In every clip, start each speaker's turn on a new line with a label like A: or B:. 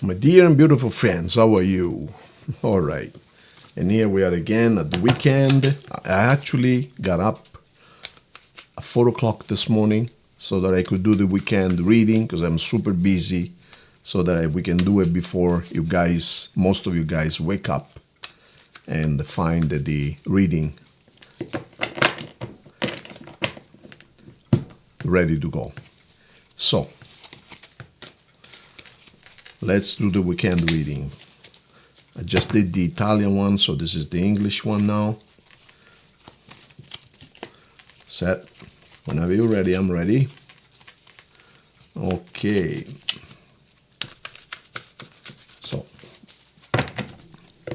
A: My dear and beautiful friends, how are you? All right. And here we are again at the weekend. I actually got up at 4 o'clock this morning so that I could do the weekend reading because I'm super busy so that we can do it before you guys, most of you guys, wake up and find the reading ready to go. So, let's do the weekend reading. I just did the Italian one, so this is the English one now. Set. Whenever you're ready, I'm ready. Okay. So,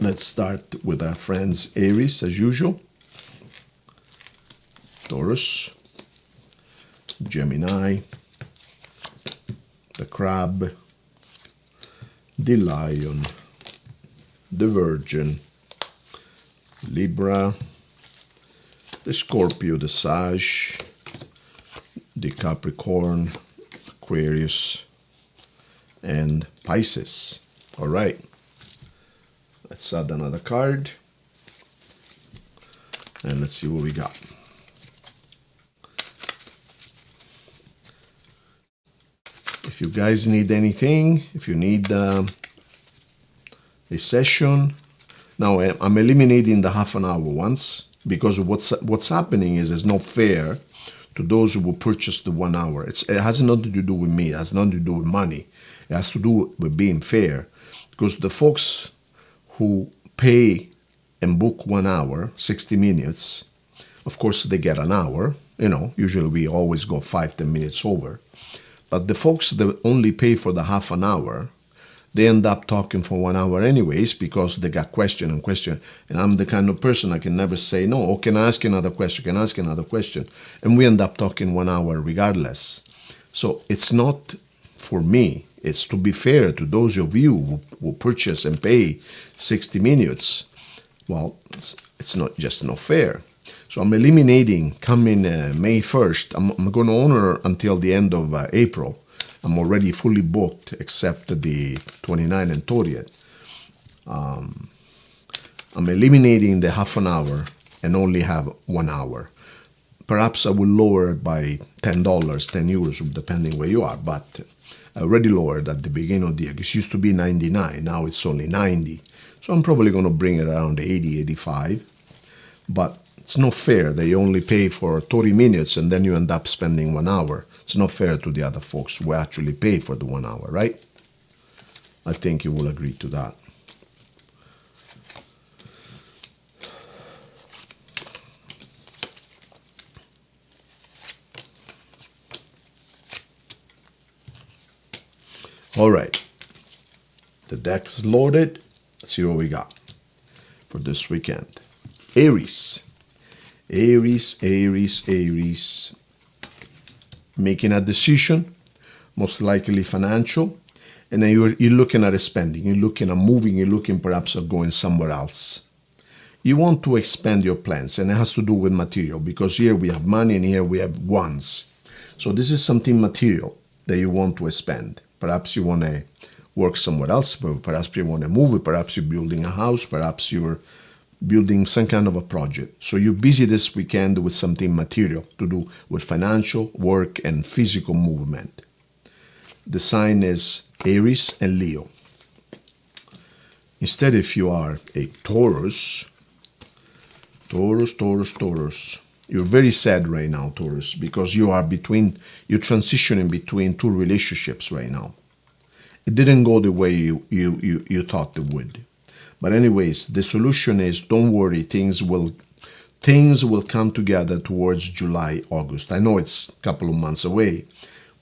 A: let's start with our friends Aries, as usual. Taurus. Gemini. The Crab. The Lion. The Virgin, Libra, the Scorpio, the Sag, the Capricorn, Aquarius, and Pisces. All right, let's add another card, and let's see what we got. If you guys need anything, if you need a session. Now I'm eliminating the half an hour ones because what's happening is it's not fair to those who will purchase the 1 hour. It has nothing to do with me. It has nothing to do with money. It has to do with being fair because the folks who pay and book 1 hour, 60 minutes, of course they get an hour. You know, usually we always go 5-10 minutes over. But the folks that only pay for the half an hour, they end up talking for 1 hour anyways because they got question. And I'm the kind of person I can never say no. Or can I ask you another question? Can I ask you another question? And we end up talking 1 hour regardless. So it's not for me. It's to be fair to those of you who purchase and pay 60 minutes. Well, it's not just not fair. So I'm eliminating coming May 1st. I'm going to honor until the end of April. I'm already fully booked except the 29th and 30th. I'm eliminating the half an hour and only have 1 hour. Perhaps I will lower it by $10, 10 euros, depending where you are. But I already lowered at the beginning of the year. It used to be 99. Now it's only 90. So I'm probably going to bring it around 80, 85. But it's not fair that you only pay for 30 minutes and then you end up spending 1 hour. It's not fair to the other folks who actually pay for the 1 hour, right? I think you will agree to that. All right. The deck is loaded. Let's see what we got for this weekend. Aries. Aries. Making a decision, most likely financial, and then you're looking at spending, you're looking at moving, you're looking perhaps at going somewhere else. You want to expand your plans, and it has to do with material, because here we have money and here we have wants. So this is something material that you want to expand. Perhaps you want to work somewhere else, perhaps you want to move, perhaps you're building a house, perhaps you're building some kind of a project. So you're busy this weekend with something material to do with financial, work, and physical movement. The sign is Aries and Leo. Instead, if you are a Taurus, you're very sad right now, Taurus, because you're transitioning between two relationships right now. It didn't go the way you thought it would. But anyways, the solution is don't worry, things will come together towards July, August. I know it's a couple of months away,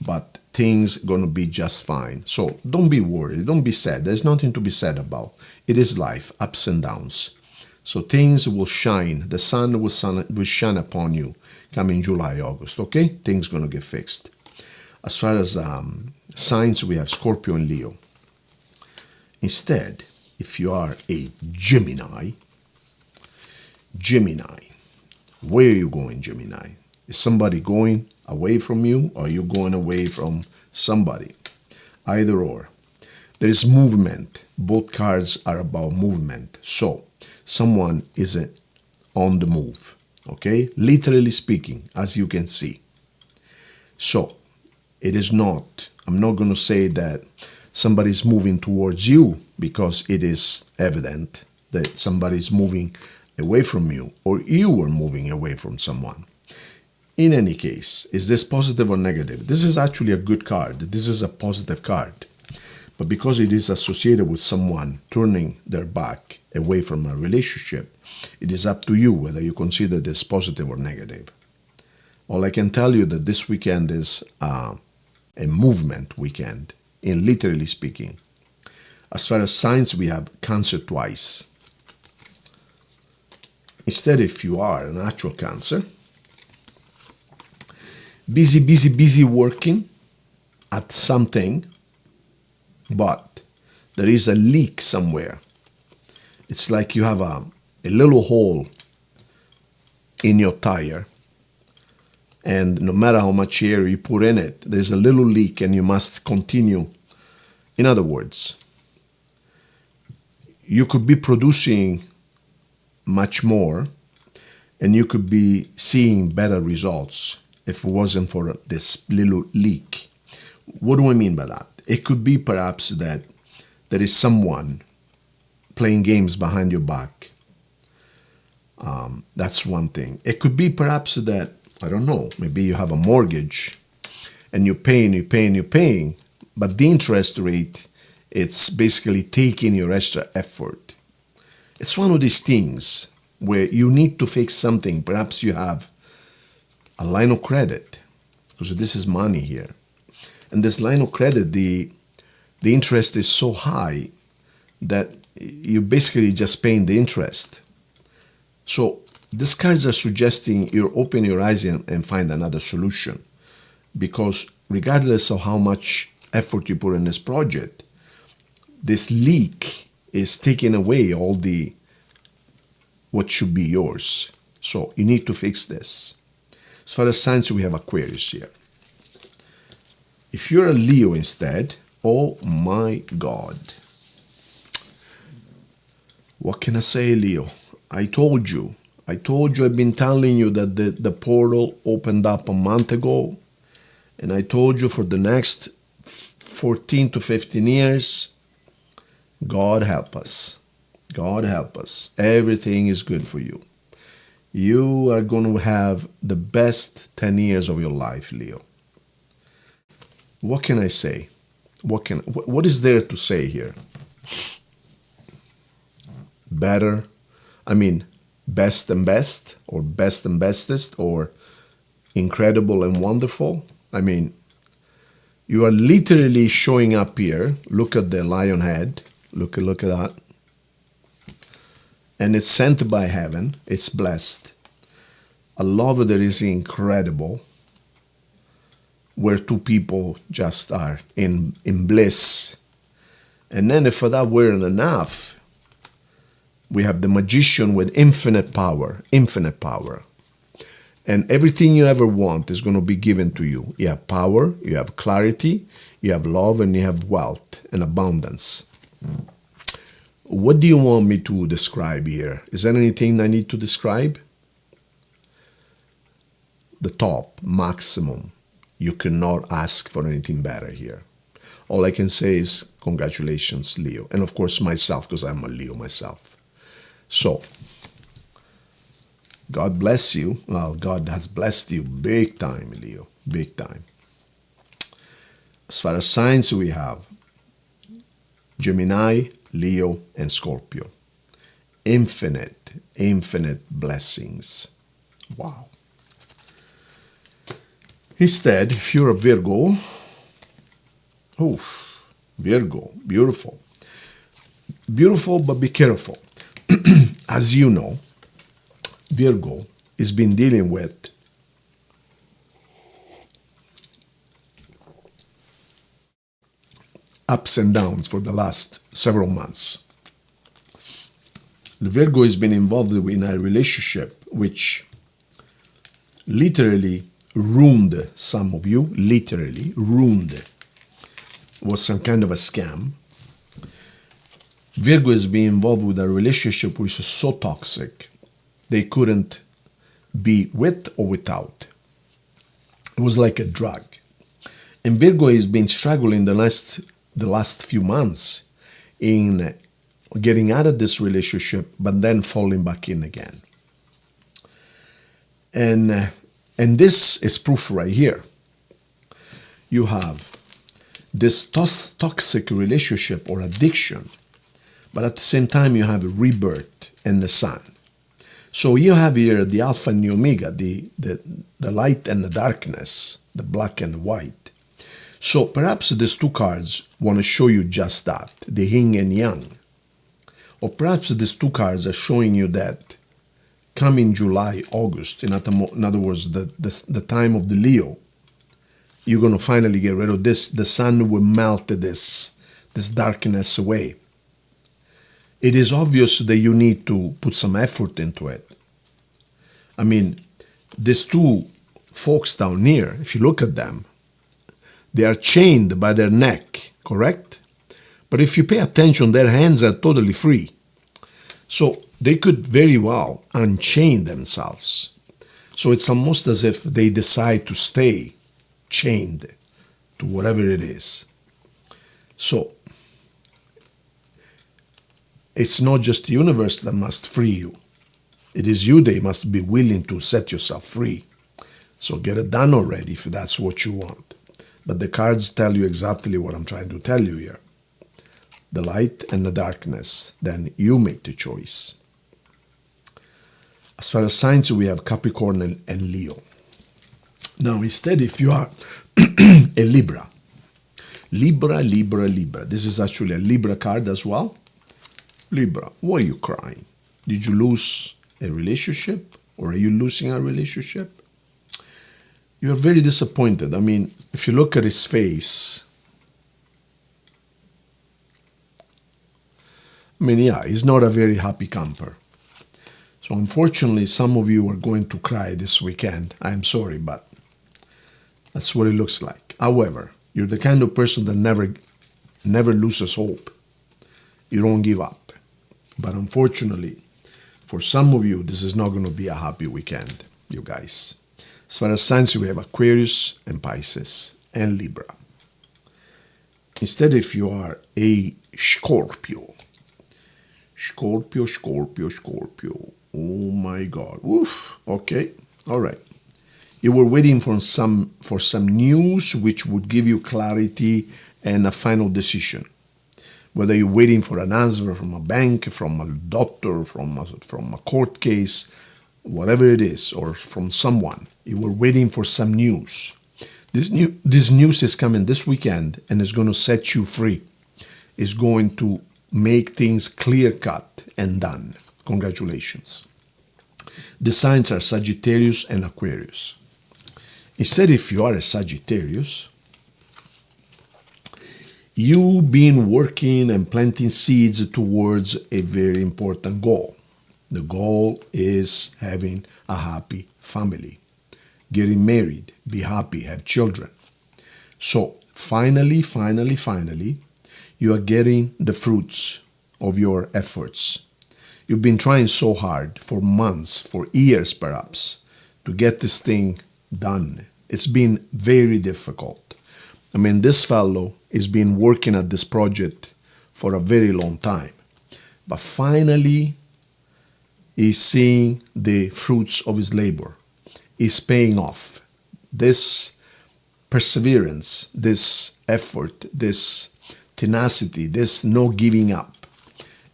A: but things gonna be just fine. So don't be worried, don't be sad. There's nothing to be sad about. It is life, ups and downs. So things will shine. The sun will shine upon you coming July, August, okay? Things gonna get fixed. As far as signs, we have Scorpio and Leo. Instead, if you are a Gemini, where are you going, Gemini? Is somebody going away from you or are you going away from somebody? Either or. There is movement. Both cards are about movement. So someone is on the move. Okay? Literally speaking, as you can see. So it is not, I'm not going to say that somebody is moving towards you, because it is evident that somebody is moving away from you, or you are moving away from someone. In any case, is this positive or negative? This is actually a good card. This is a positive card. But because it is associated with someone turning their back away from a relationship, it is up to you whether you consider this positive or negative. All I can tell you that this weekend is a movement weekend, in literally speaking. As far as signs, we have Cancer twice. Instead, if you are an actual Cancer, busy working at something, but there is a leak somewhere. It's like you have a little hole in your tire, and no matter how much air you put in it, there's a little leak and you must continue. In other words, you could be producing much more and you could be seeing better results if it wasn't for this little leak. What do I mean by that? It could be perhaps that there is someone playing games behind your back. That's one thing. It could be perhaps that, I don't know, maybe you have a mortgage and you're paying, but the interest rate, it's basically taking your extra effort. It's one of these things where you need to fix something. Perhaps you have a line of credit, because this is money here. And this line of credit, the interest is so high that you're basically just paying the interest. So these cards are suggesting you open your eyes and find another solution. Because regardless of how much effort you put in this project, this leak is taking away all what should be yours. So you need to fix this. As far as signs, we have Aquarius here. If you're a Leo instead, oh my God. What can I say, Leo? I told you I've been telling you that the portal opened up a month ago. And I told you for the next 14 to 15 years, God help us. God help us. Everything is good for you. You are going to have the best 10 years of your life, Leo. What can I say? What is there to say here? Better, I mean, best and best, or best and bestest, or incredible and wonderful. I mean, you are literally showing up here. Look at the lion head. Look at that. And it's sent by heaven. It's blessed. A love that is incredible, where two people just are in bliss. And then if that weren't enough, we have the magician with infinite power. And everything you ever want is going to be given to you. You have power, you have clarity, you have love, and you have wealth and abundance. What do you want me to describe here? Is there anything I need to describe? The top, maximum. You cannot ask for anything better here. All I can say is congratulations, Leo. And of course myself, because I'm a Leo myself. So, God bless you. Well, God has blessed you big time, Leo. Big time. As far as signs, we have Gemini, Leo, and Scorpio. Infinite blessings. Wow. Instead, if you're a Virgo, Virgo, beautiful. Beautiful, but be careful. As you know, Virgo has been dealing with ups and downs for the last several months. The Virgo has been involved in a relationship which literally ruined some of you, literally ruined. It was some kind of a scam. Virgo is being involved with a relationship which is so toxic, they couldn't be with or without. It was like a drug. And Virgo has been struggling the last few months in getting out of this relationship, but then falling back in again. And this is proof right here. You have this toxic relationship or addiction, but at the same time you have a rebirth and the sun. So you have here the alpha and the omega, the light and the darkness, the black and the white. So perhaps these two cards want to show you just that, the yin and yang. Or perhaps these two cards are showing you that coming July, August, in other words, the time of the Leo, you're going to finally get rid of this. The sun will melt this darkness away. It is obvious that you need to put some effort into it. I mean, these two folks down here, if you look at them, they are chained by their neck, correct? But if you pay attention, their hands are totally free. So they could very well unchain themselves. So it's almost as if they decide to stay chained to whatever it is. So it's not just the universe that must free you. It is you that must be willing to set yourself free. So get it done already if that's what you want. But the cards tell you exactly what I'm trying to tell you here. The light and the darkness. Then you make the choice. As far as signs, we have Capricorn and Leo. Now, instead, if you are a Libra, Libra. This is actually a Libra card as well. Libra, why are you crying? Did you lose a relationship? Or are you losing a relationship? You're very disappointed. I mean, if you look at his face, I mean, yeah, he's not a very happy camper. So unfortunately, some of you are going to cry this weekend. I'm sorry, but that's what it looks like. However, you're the kind of person that never loses hope. You don't give up. But unfortunately, for some of you, this is not going to be a happy weekend, you guys. As far as signs, we have Aquarius and Pisces and Libra. Instead, if you are a Scorpio. Scorpio. Oh my God. Woof. Okay. All right. You were waiting for some news which would give you clarity and a final decision. Whether you're waiting for an answer from a bank, from a doctor, from a court case, whatever it is, or from someone, you were waiting for some news. This news is coming this weekend and is going to set you free. It's going to make things clear-cut and done. Congratulations. The signs are Sagittarius and Aquarius. Instead, if you are a Sagittarius, you've been working and planting seeds towards a very important goal. The goal is having a happy family, getting married, be happy, have children. So finally, you are getting the fruits of your efforts. You've been trying so hard for months, for years perhaps, to get this thing done. It's been very difficult. I mean, this fellow has been working at this project for a very long time. But finally, he's seeing the fruits of his labor. He's paying off. This perseverance, this effort, this tenacity, this no giving up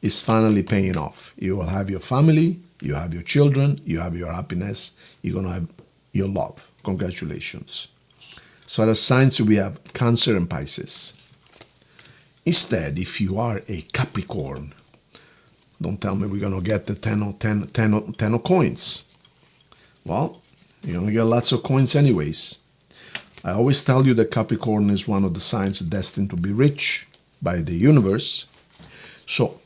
A: is finally paying off. You will have your family, you have your children, you have your happiness, you're going to have your love. Congratulations. As far as signs, we have Cancer and Pisces. Instead, if you are a Capricorn, don't tell me we're going to get the 10 of coins. Well, you're going to get lots of coins anyways. I always tell you that Capricorn is one of the signs destined to be rich by the universe. So,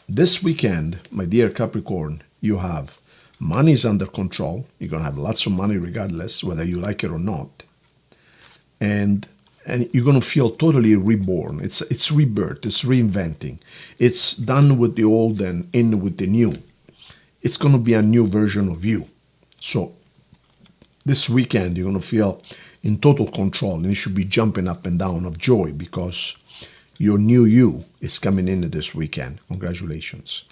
A: this weekend, my dear Capricorn, you have money is under control. You're going to have lots of money regardless, whether you like it or not. And and you're going to feel totally reborn. It's rebirth, it's reinventing. It's done with the old and in with the new. It's going to be a new version of you. So this weekend, you're going to feel in total control, and you should be jumping up and down of joy because your new you is coming in this weekend. Congratulations.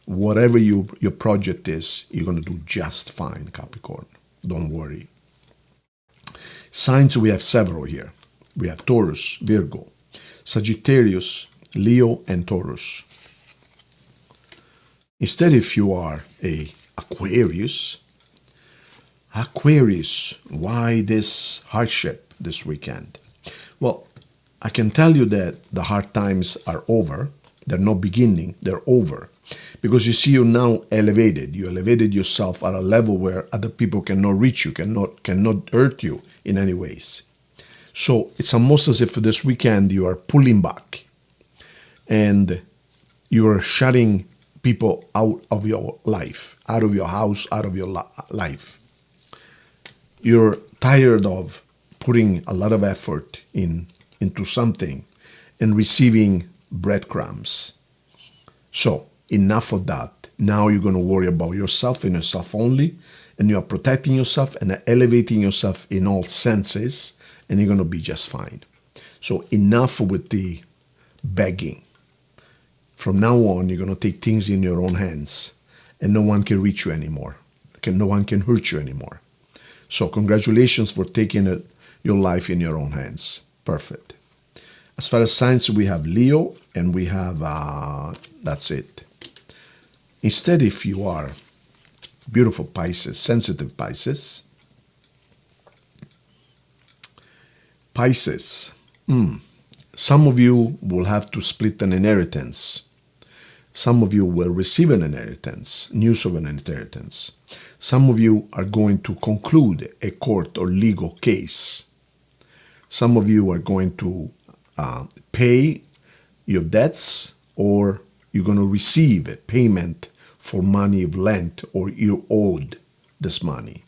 A: Whatever your project is, you're going to do just fine, Capricorn. Don't worry. Signs, we have several here. We have Taurus, Virgo, Sagittarius, Leo, and Taurus. Instead, if you are a Aquarius, why this hardship this weekend? Well, I can tell you that the hard times are over. They're not beginning, they're over. Because you see, you're now elevated. You elevated yourself at a level where other people cannot reach you, cannot hurt you in any ways. So it's almost as if this weekend you are pulling back and you are shutting people out of your life, out of your house, out of your life. You're tired of putting a lot of effort into something and receiving breadcrumbs. So enough of that. Now you're going to worry about yourself and yourself only, and you are protecting yourself and elevating yourself in all senses, and you're going to be just fine. So enough with the begging. From now on, you're going to take things in your own hands, and no one can reach you anymore. No one can hurt you anymore. So congratulations for taking your life in your own hands. Perfect. As far as signs, we have Leo, and we have, that's it. Instead, if you are beautiful Pisces, sensitive Pisces, some of you will have to split an inheritance. Some of you will receive an inheritance, news of an inheritance. Some of you are going to conclude a court or legal case. Some of you are going to pay your debts, or you're going to receive a payment for money you've lent or you owed this money.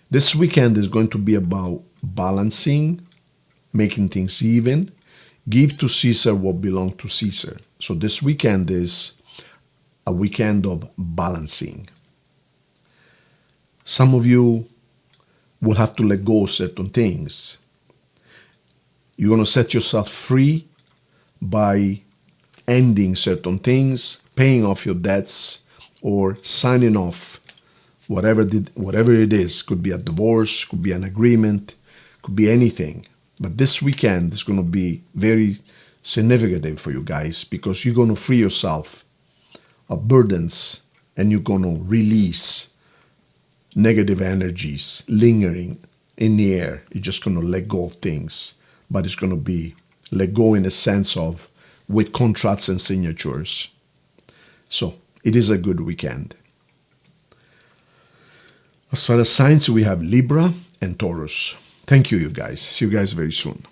A: This weekend is going to be about balancing, making things even. Give to Caesar what belongs to Caesar. So this weekend is a weekend of balancing. Some of you will have to let go of certain things. You're going to set yourself free by ending certain things, paying off your debts, or signing off whatever it is. Could be a divorce, could be an agreement, could be anything. But this weekend is going to be very significant for you guys, because you're going to free yourself of burdens, and you're going to release negative energies lingering in the air. You're just going to let go of things, but it's going to be let go in a sense of with contracts and signatures. So it is a good weekend. As far as signs, we have Libra and Taurus. Thank you, you guys. See you guys very soon.